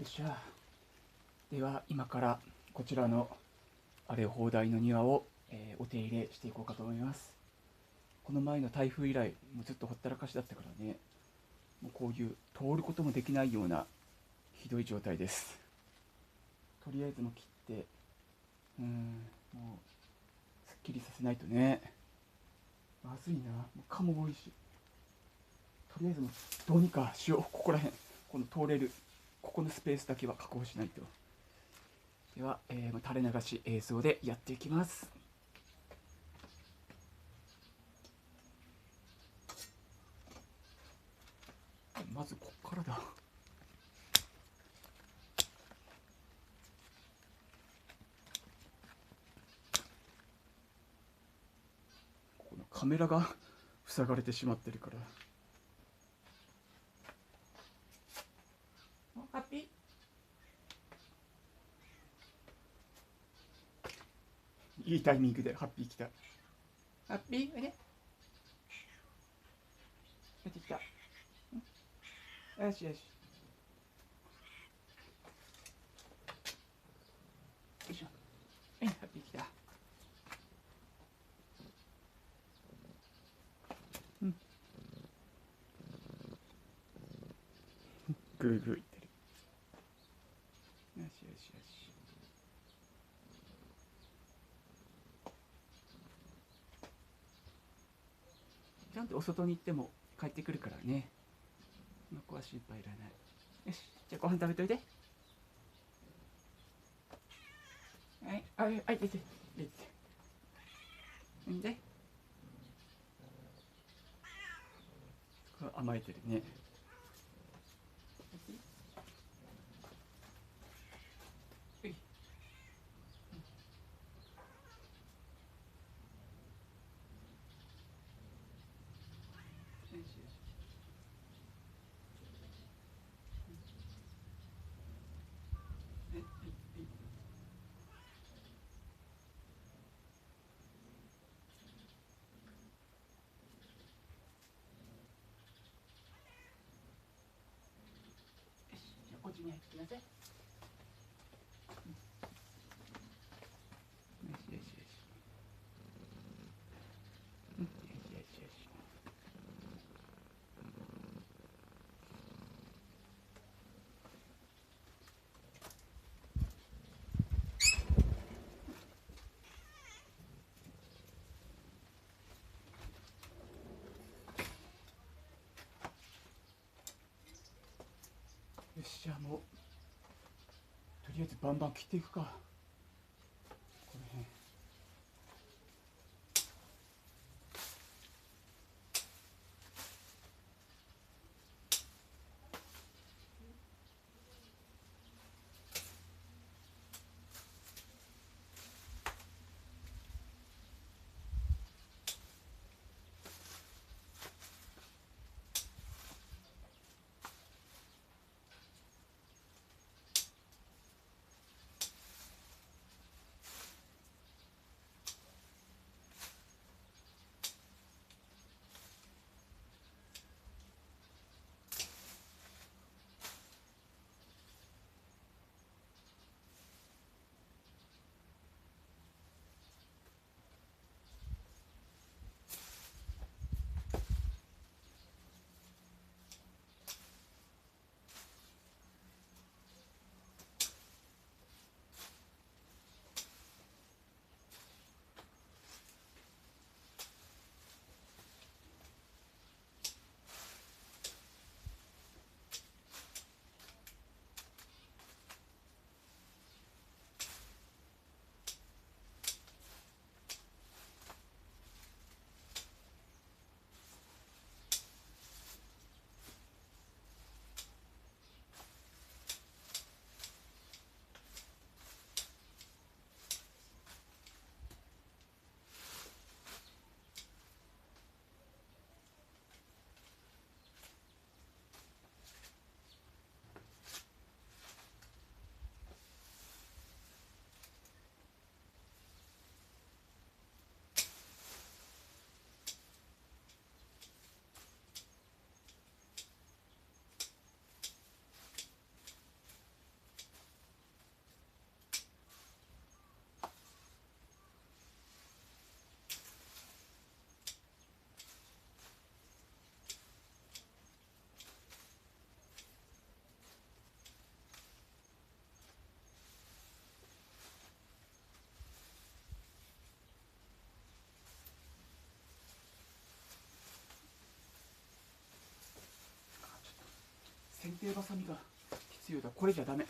っしゃ。では今からこちらの荒れ放題の庭を、お手入れしていこうかと思います。この前の台風以来もうずっとほったらかしだったからね、もうこういう通ることもできないようなひどい状態です。とりあえずもう切って、もうすっきりさせないとね。まずいな、もう蚊も多いし、とりあえずもうどうにかしよう。ここら辺、この通れるここのスペースだけは確保しないと。では、垂れ流し映像でやっていきます。まずこっからだ。このカメラが塞がれてしまってるから。ハッピー、いいタイミングでハッピー来た。ハッピー、おいで。帰ってきた。よしよし。よいしょ。ハッピー来た。グーグー言ってる。よしよしよし。ちゃんとお外に行っても帰ってくるからね。この子は心配いらない。よし、じゃあご飯食べといて。はい、はい、はい、出て、出て。んで、甘えてるね。こっちに入ってきなさい。よしよしよし。よしよしよし。よし、じゃあもうとりあえずバンバン切っていくか。この辺。剪定バサミが必要だ。これじゃダメ。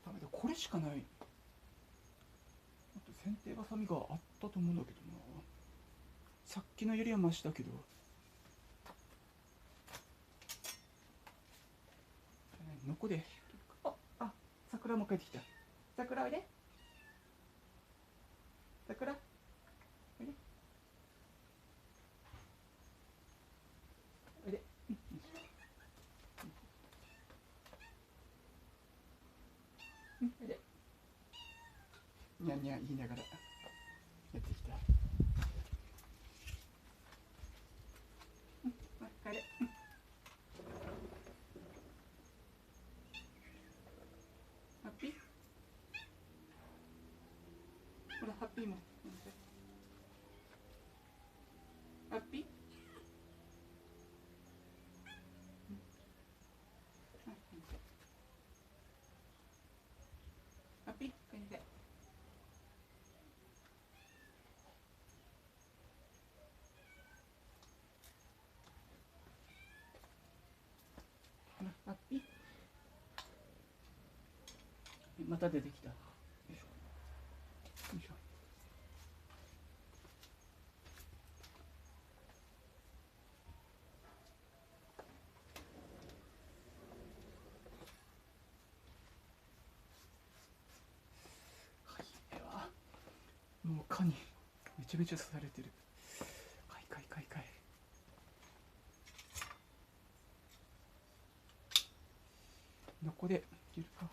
ダメだ、これしかない。あと剪定バサミがあったと思うんだけどな。さっきのよりはマシだけど。のこで、あ、桜も帰ってきた。桜おいで。桜おいで。おいで。おいで。にゃんにゃん言いながらやってきた。帰れ。ハッピー。ほら、ハッピーも。ハッピー。ハッピー。これで。ハッピー。また出てきた。よいしょ。よいしょ。はい、ではもう蚊にめちゃめちゃ刺されてる。かいかいかいかい。どこで切るか。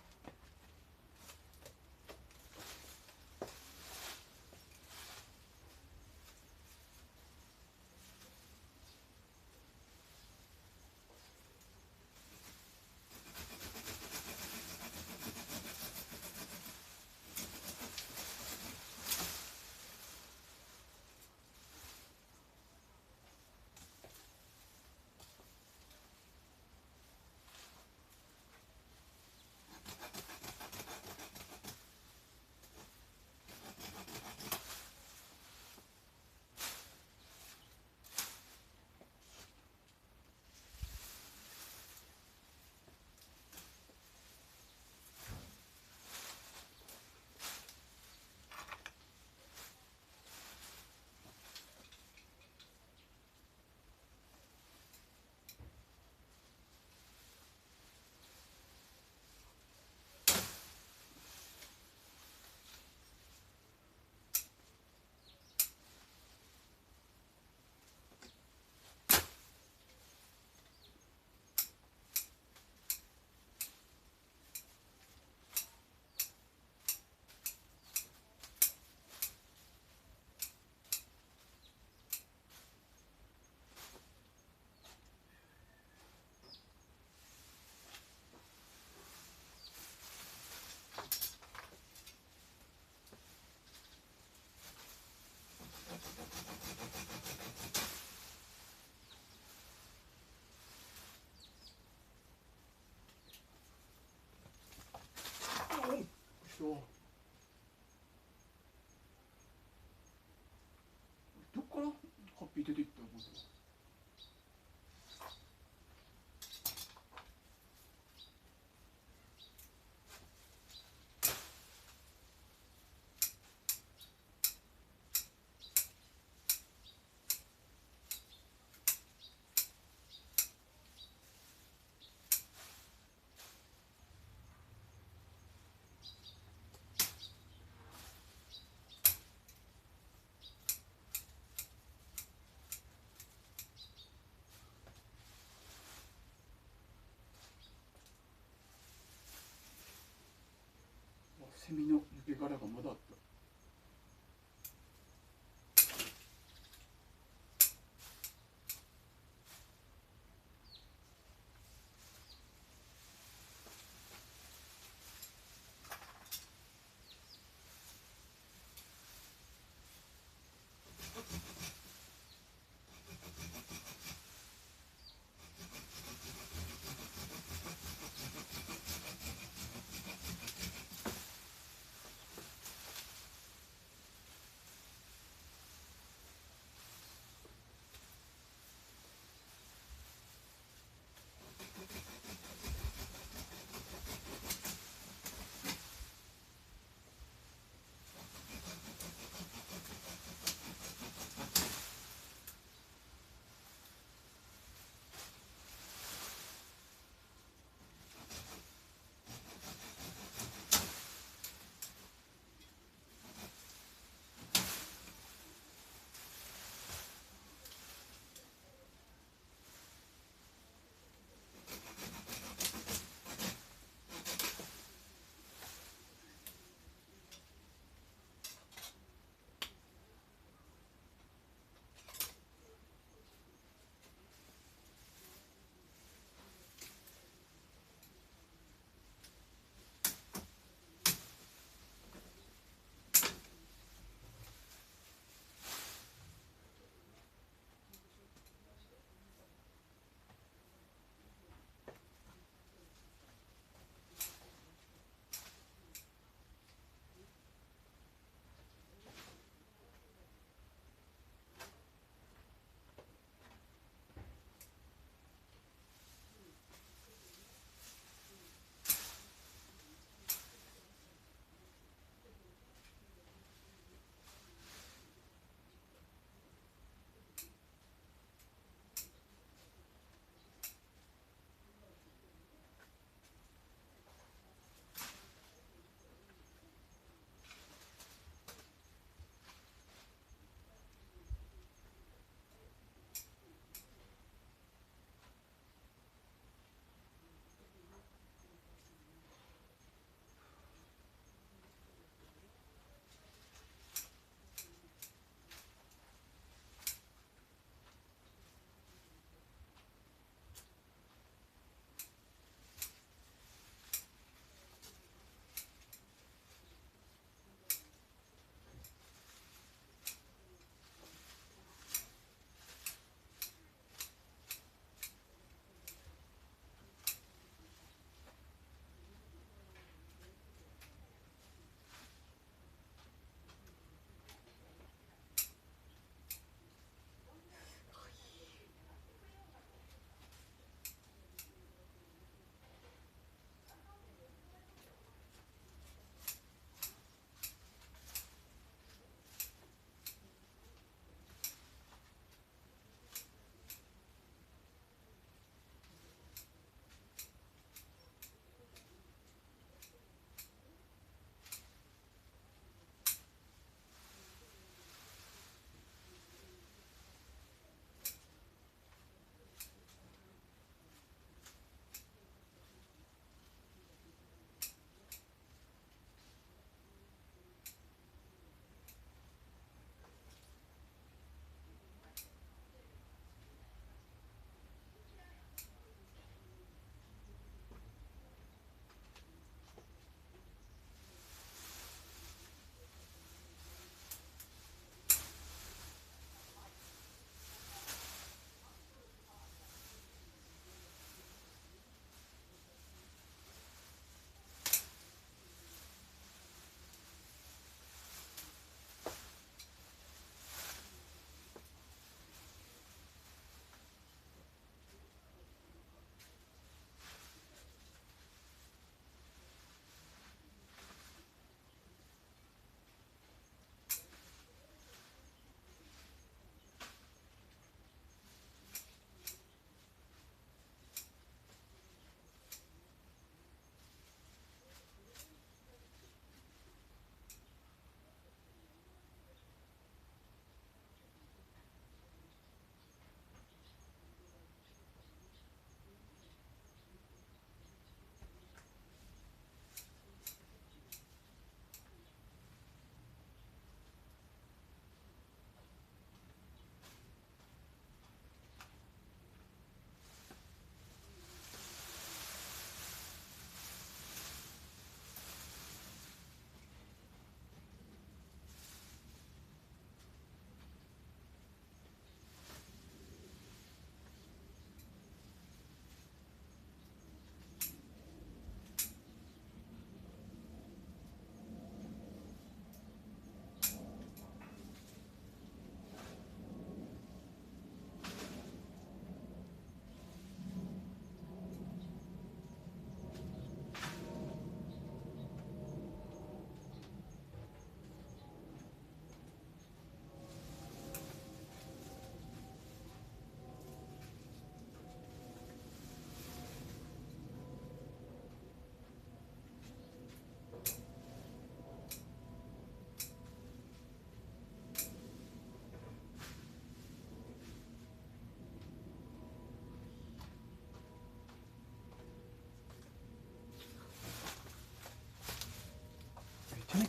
セミの抜け殻がまだあった。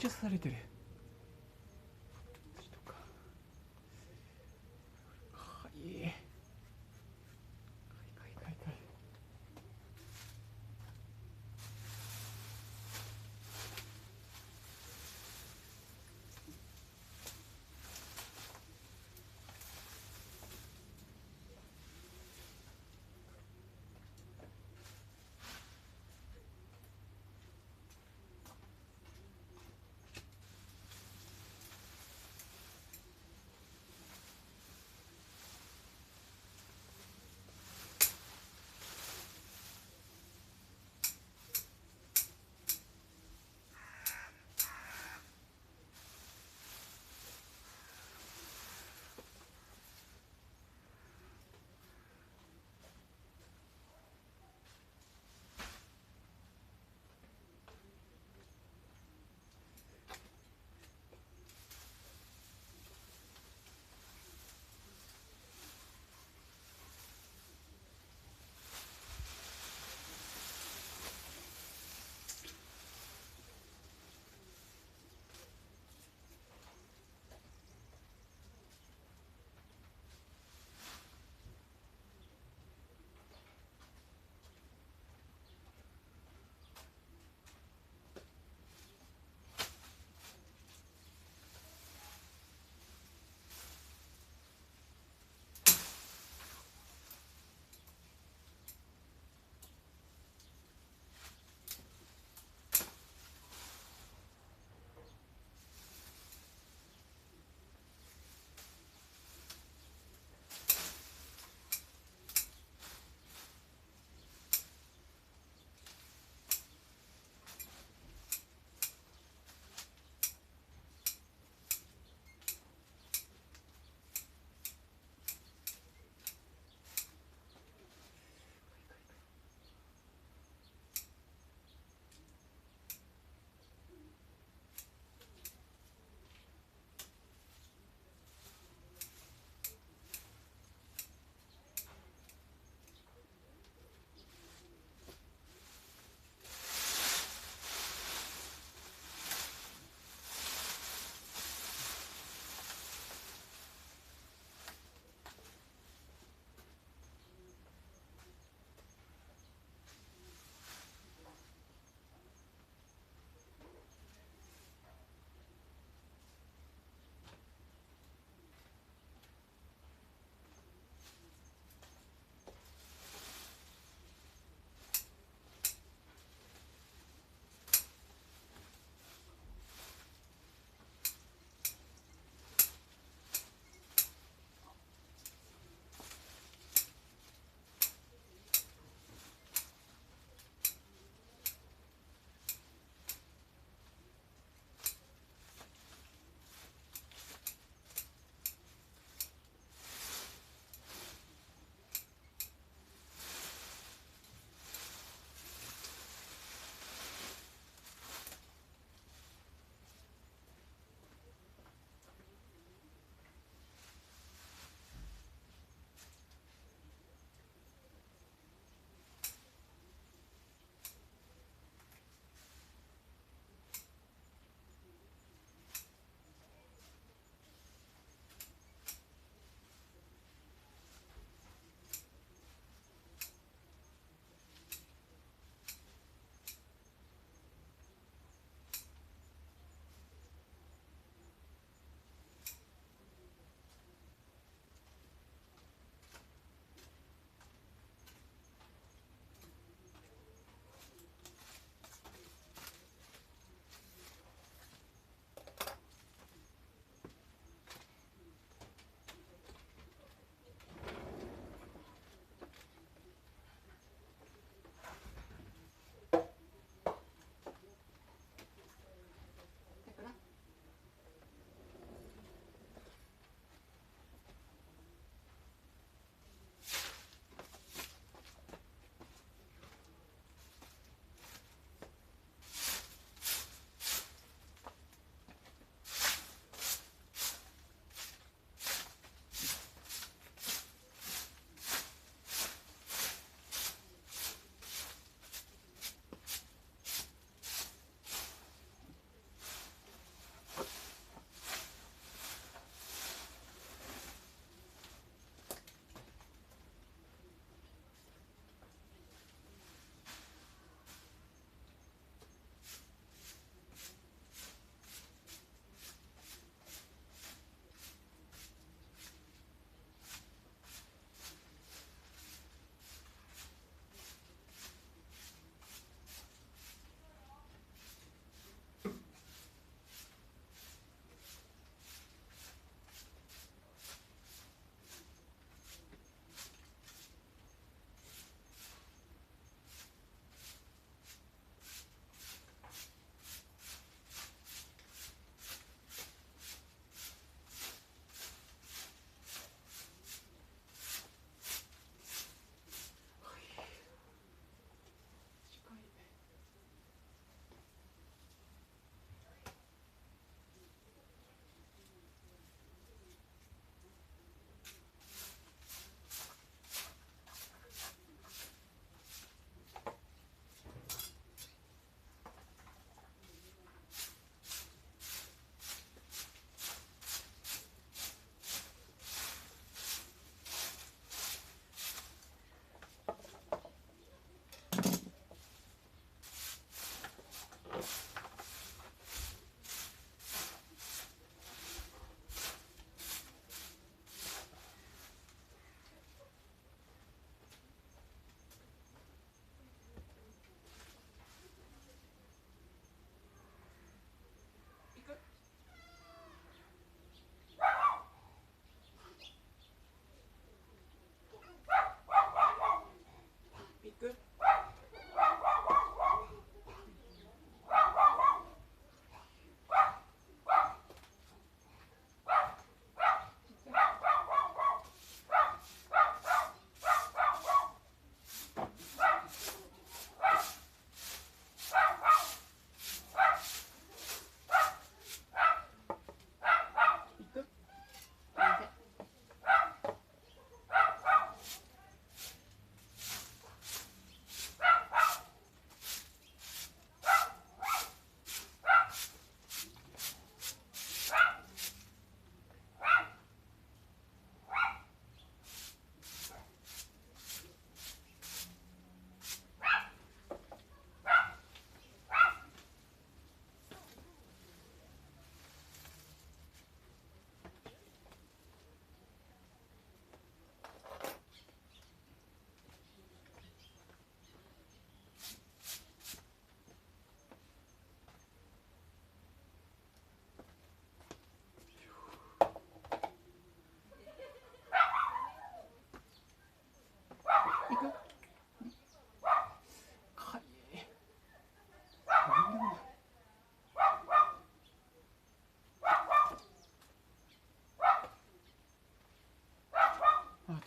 ちゃ刺されてる。はい、かいかいかいかい。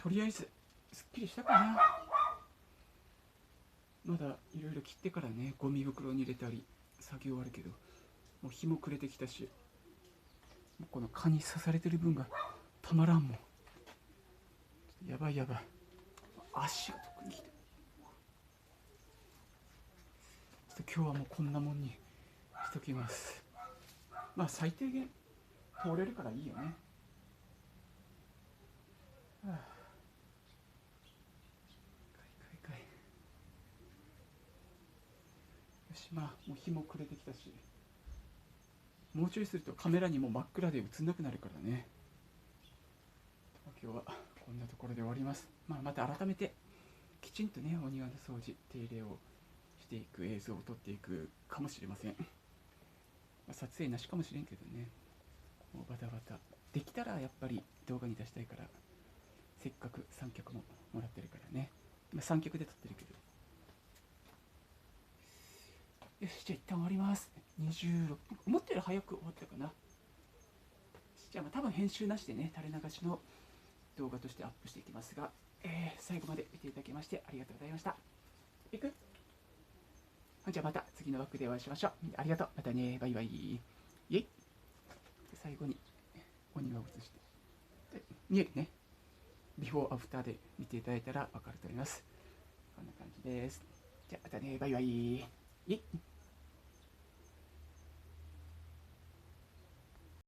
とりあえずすっきりしたかな。まだいろいろ切ってからね、ゴミ袋に入れたり作業あるけど、もう日も暮れてきたし、この蚊に刺されてる分がたまらんもん。やばいやばい。足が特にきて、ちょっと今日はもうこんなもんにしときます。まあ最低限通れるからいいよね。はあ、かいかいかい。よし、まあもう日も暮れてきたし、もうちょいするとカメラにも真っ暗で映んなくなるからね。今日はこんなところで終わります。まあ、また改めてきちんとね、お庭の掃除手入れをしていく映像を撮っていくかもしれません。撮影なしかもしれんけどね、もうバタバタできたらやっぱり動画に出したいから、せっかく三脚ももらってるからね、今三脚で撮ってるけど。よし、じゃあ一旦終わります。26分、思ったより早く終わったかな。じゃあ多分編集なしでね、垂れ流しの動画としてアップしていきますが、最後まで見ていただきましてありがとうございました。いく？じゃあまた次の枠でお会いしましょう。ありがとう。またね。バイバイ。イェイ。最後にお庭を映して。見えるね。ビフォーアフターで見ていただいたらわかると思います。こんな感じです。じゃあまたね。バイバイ。イェイ。